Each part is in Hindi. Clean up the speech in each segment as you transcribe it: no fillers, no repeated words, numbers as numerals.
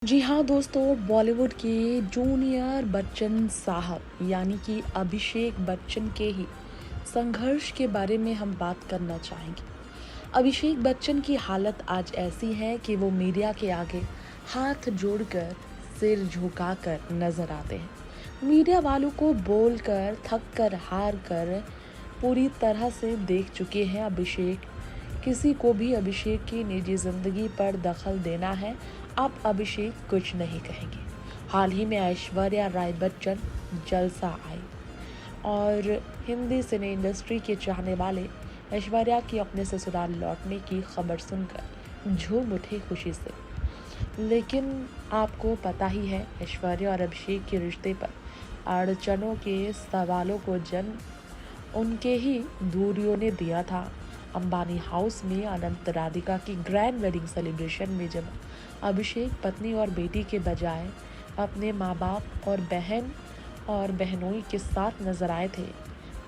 जी हाँ दोस्तों, बॉलीवुड के जूनियर बच्चन साहब यानी कि अभिषेक बच्चन के ही संघर्ष के बारे में हम बात करना चाहेंगे। अभिषेक बच्चन की हालत आज ऐसी है कि वो मीडिया के आगे हाथ जोड़कर सिर झुकाकर नजर आते हैं। मीडिया वालों को बोलकर थक कर हार कर पूरी तरह से देख चुके हैं अभिषेक। किसी को भी अभिषेक की निजी जिंदगी पर दखल देना है, अब अभिषेक कुछ नहीं कहेंगे। हाल ही में ऐश्वर्या राय बच्चन जलसा आई और हिंदी सिने इंडस्ट्री के चाहने वाले ऐश्वर्या की अपने ससुराल लौटने की खबर सुनकर झूम उठे खुशी से। लेकिन आपको पता ही है, ऐश्वर्या और अभिषेक के रिश्ते पर अड़चनों के सवालों को जन्म उनके ही दूरियों ने दिया था। अंबानी हाउस में अनंत राधिका की ग्रैंड वेडिंग सेलिब्रेशन में जब अभिषेक पत्नी और बेटी के बजाय अपने माँ बाप और बहन और बहनोई के साथ नजर आए थे,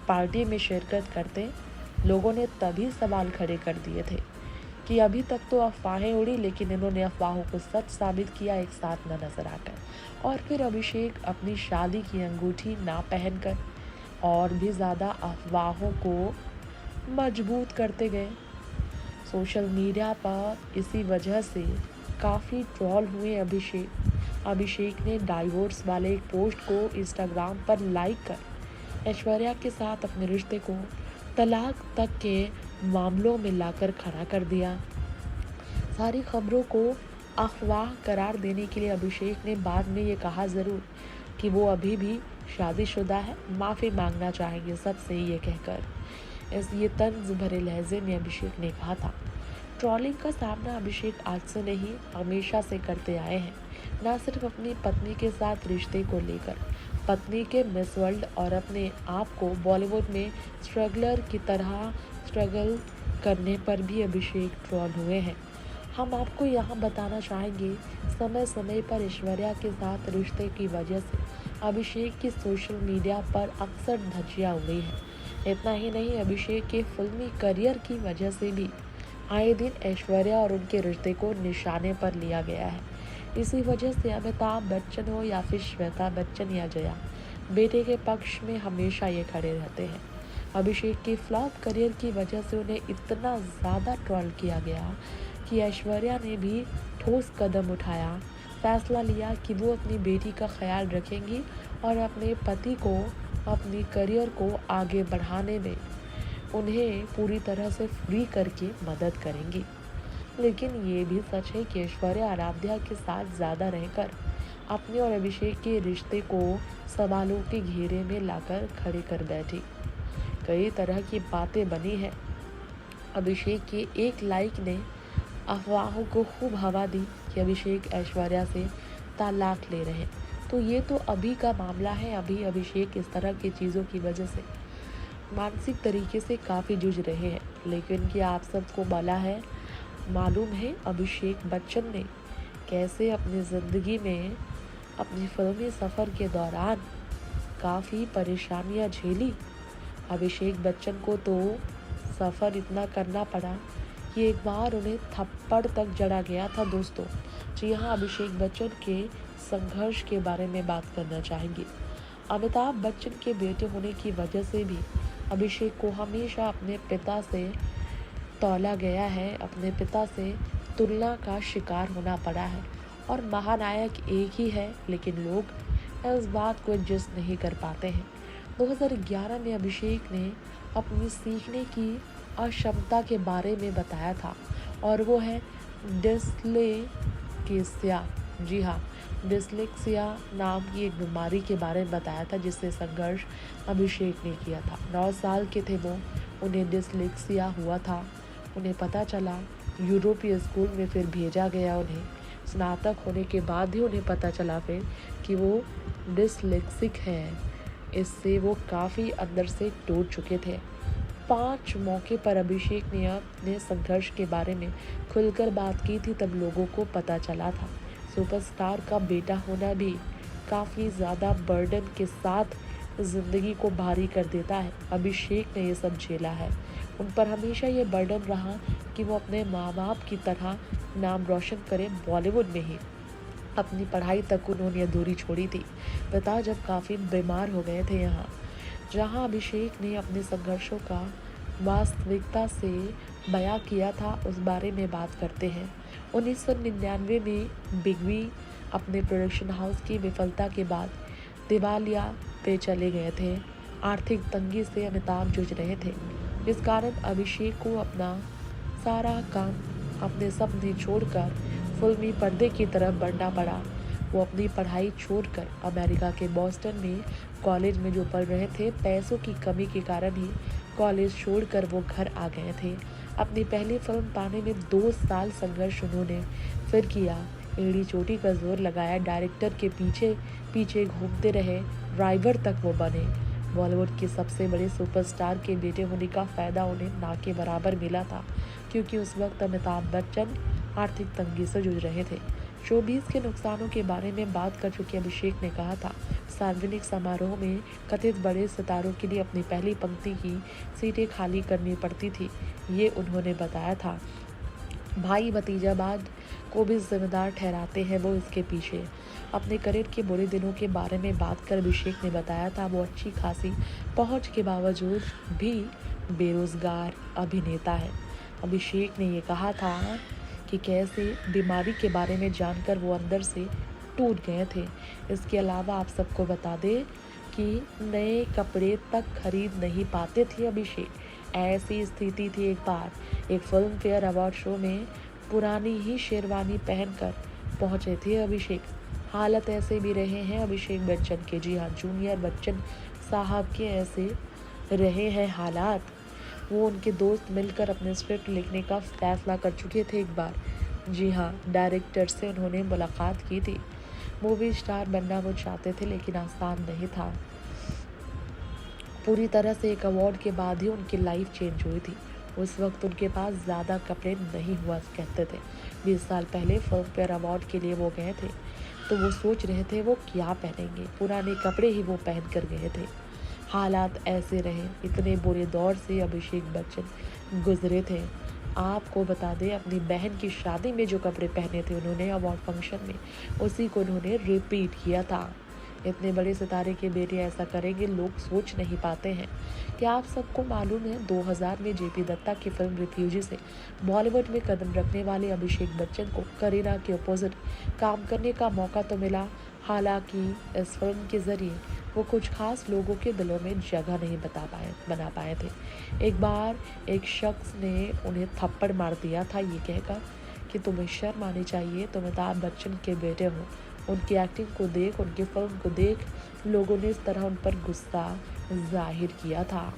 पार्टी में शिरकत करते लोगों ने तभी सवाल खड़े कर दिए थे कि अभी तक तो अफवाहें उड़ी, लेकिन इन्होंने अफवाहों को सच साबित किया एक साथ न नजर आकर। और फिर अभिषेक अपनी शादी की अंगूठी ना पहनकर और भी ज़्यादा अफवाहों को मजबूत करते गए। सोशल मीडिया पर इसी वजह से काफ़ी ट्रोल हुए अभिषेक ने डाइवोर्स वाले एक पोस्ट को इंस्टाग्राम पर लाइक कर ऐश्वर्या के साथ अपने रिश्ते को तलाक तक के मामलों में लाकर खड़ा कर दिया। सारी खबरों को अफवाह करार देने के लिए अभिषेक ने बाद में ये कहा ज़रूर कि वो अभी भी शादीशुदा है, माफ़ी मांगना चाहेंगे सबसे, ये कहकर ये तंज भरे लहजे में अभिषेक ने कहा था। ट्रोलिंग का सामना अभिषेक आज से नहीं हमेशा से करते आए हैं, न सिर्फ अपनी पत्नी के साथ रिश्ते को लेकर, पत्नी के मिस वर्ल्ड और अपने आप को बॉलीवुड में स्ट्रगलर की तरह स्ट्रगल करने पर भी अभिषेक ट्रोल हुए हैं। हम आपको यहाँ बताना चाहेंगे, समय समय पर ऐश्वर्या के साथ रिश्ते की वजह से अभिषेक की सोशल मीडिया पर अक्सर धज्जियाँ उड़ी हैं। इतना ही नहीं, अभिषेक के फिल्मी करियर की वजह से भी आए दिन ऐश्वर्या और उनके रिश्ते को निशाने पर लिया गया है। इसी वजह से अमिताभ बच्चन हो या फिर श्वेता बच्चन या जया, बेटे के पक्ष में हमेशा ये खड़े रहते हैं। अभिषेक के फ्लॉप करियर की वजह से उन्हें इतना ज़्यादा ट्रोल किया गया कि ऐश्वर्या ने भी ठोस कदम उठाया, फैसला लिया कि वो अपनी बेटी का ख्याल रखेंगी और अपने पति को अपनी करियर को आगे बढ़ाने में उन्हें पूरी तरह से फ्री करके मदद करेंगी। लेकिन ये भी सच है कि ऐश्वर्या आराध्या के साथ ज़्यादा रहकर अपने और अभिषेक के रिश्ते को सवालों के घेरे में लाकर खड़े कर बैठी। कई तरह की बातें बनी हैं। अभिषेक के एक लाइक ने अफवाहों को खूब हवा दी कि अभिषेक ऐश्वर्या से तलाक ले रहे हैं। तो ये तो अभी का मामला है। अभी अभिषेक इस तरह की चीज़ों की वजह से मानसिक तरीके से काफ़ी जूझ रहे हैं। लेकिन क्या आप सबको मालूम है अभिषेक बच्चन ने कैसे अपनी ज़िंदगी में अपनी फिल्मी सफ़र के दौरान काफ़ी परेशानियां झेली। अभिषेक बच्चन को तो सफ़र इतना करना पड़ा कि एक बार उन्हें थप्पड़ तक जड़ा गया था दोस्तों। जी हाँ, अभिषेक बच्चन के संघर्ष के बारे में बात करना चाहेंगे। अमिताभ बच्चन के बेटे होने की वजह से भी अभिषेक को हमेशा अपने पिता से तौला गया है, अपने पिता से तुलना का शिकार होना पड़ा है। और महानायक एक ही है, लेकिन लोग इस बात को एडजस्ट नहीं कर पाते हैं। 2011 में अभिषेक ने अपनी सीखने की अक्षमता के बारे में बताया था, और वो है डिस्लेक्सिया। जी हाँ, डिस्लेक्सिया नाम की एक बीमारी के बारे में बताया था, जिससे संघर्ष अभिषेक ने किया था। 9 साल के थे वो, उन्हें डिस्लेक्सिया हुआ था। उन्हें पता चला, यूरोपीय स्कूल में फिर भेजा गया उन्हें। स्नातक होने के बाद ही उन्हें पता चला फिर कि वो डिस्लेक्सिक हैं। इससे वो काफ़ी अंदर से टूट चुके थे। 5 मौके पर अभिषेक ने अपने संघर्ष के बारे में खुलकर बात की थी, तब लोगों को पता चला था। सुपरस्टार का बेटा होना भी काफ़ी ज़्यादा बर्डन के साथ ज़िंदगी को भारी कर देता है। अभिषेक ने ये सब झेला है। उन पर हमेशा ये बर्डन रहा कि वो अपने माँ बाप की तरह नाम रोशन करें बॉलीवुड में ही। अपनी पढ़ाई तक उन्होंने अधूरी छोड़ी थी। पिता जब काफ़ी बीमार हो गए थे यहाँ, जहाँ अभिषेक ने अपने संघर्षों का वास्तविकता से बयां किया था, उस बारे में बात करते हैं। 1999 में बिग बी अपने प्रोडक्शन हाउस की विफलता के बाद दिवालिया पे चले गए थे। आर्थिक तंगी से अमिताभ जूझ रहे थे, जिस कारण अभिषेक को अपना सारा काम, अपने सपने छोड़कर फिल्मी पर्दे की तरफ बढ़ना पड़ा। वो अपनी पढ़ाई छोड़कर अमेरिका के बॉस्टन में कॉलेज में जो पढ़ रहे थे, पैसों की कमी के कारण ही कॉलेज छोड़कर वो घर आ गए थे। अपनी पहली फिल्म पाने में 2 साल संघर्ष उन्होंने फिर किया। एड़ी चोटी का जोर लगाया, डायरेक्टर के पीछे पीछे घूमते रहे, ड्राइवर तक वो बने। बॉलीवुड के सबसे बड़े सुपरस्टार के बेटे होने का फ़ायदा उन्हें ना के बराबर मिला था, क्योंकि उस वक्त अमिताभ बच्चन आर्थिक तंगी से जूझ रहे थे। शोबीज के नुकसानों के बारे में बात कर चुके अभिषेक ने कहा था, सार्वजनिक समारोह में कथित बड़े सितारों के लिए अपनी पहली पंक्ति की सीटें खाली करनी पड़ती थी। ये उन्होंने बताया था। भाई भतीजावाद को भी जिम्मेदार ठहराते हैं वो इसके पीछे। अपने करियर के बुरे दिनों के बारे में बात कर अभिषेक ने बताया था, वो अच्छी खासी पहुंच के बावजूद भी बेरोजगार अभिनेता है। अभिषेक ने ये कहा था कि कैसे बीमारी के बारे में जानकर वो अंदर से टूट गए थे। इसके अलावा आप सबको बता दें कि नए कपड़े तक खरीद नहीं पाते थे अभिषेक। ऐसी स्थिति थी, एक बार एक फिल्म फेयर अवार्ड शो में पुरानी ही शेरवानी पहनकर पहुंचे थे अभिषेक। हालत ऐसे भी रहे हैं अभिषेक बच्चन के। जी हाँ, जूनियर बच्चन साहब के ऐसे रहे हैं हालात। वो उनके दोस्त मिलकर अपने स्क्रिप्ट लिखने का फैसला कर चुके थे एक बार। जी हाँ, डायरेक्टर से उन्होंने मुलाकात की थी। मूवी स्टार बनना वो चाहते थे, लेकिन आसान नहीं था। पूरी तरह से एक अवार्ड के बाद ही उनकी लाइफ चेंज हुई थी। उस वक्त उनके पास ज़्यादा कपड़े नहीं हुआ करते थे। 20 साल पहले फिल्म फेयर अवार्ड के लिए वो गए थे, तो वो सोच रहे थे वो क्या पहनेंगे। पुराने कपड़े ही वो पहन कर गए थे। हालात ऐसे रहे, इतने बुरे दौर से अभिषेक बच्चन गुजरे थे। आपको बता दें, अपनी बहन की शादी में जो कपड़े पहने थे उन्होंने अवार्ड फंक्शन में, उसी को उन्होंने रिपीट किया था। इतने बड़े सितारे के बेटे ऐसा करेंगे, लोग सोच नहीं पाते हैं। क्या आप सबको मालूम है, 2000 में जेपी दत्ता की फिल्म रिफ्यूजी से बॉलीवुड में कदम रखने वाले अभिषेक बच्चन को करीना के अपोजिट काम करने का मौका तो मिला। हालांकि इस फिल्म के जरिए वो कुछ खास लोगों के दिलों में जगह नहीं बना पाए थे। एक बार एक शख्स ने उन्हें थप्पड़ मार दिया था, ये कहकर कि तुम्हें शर्म आनी चाहिए, तुम अमिताभ बच्चन के बेटे हो। उनकी एक्टिंग को देख, उनकी फिल्म को देख, लोगों ने इस तरह उन पर गुस्सा जाहिर किया था।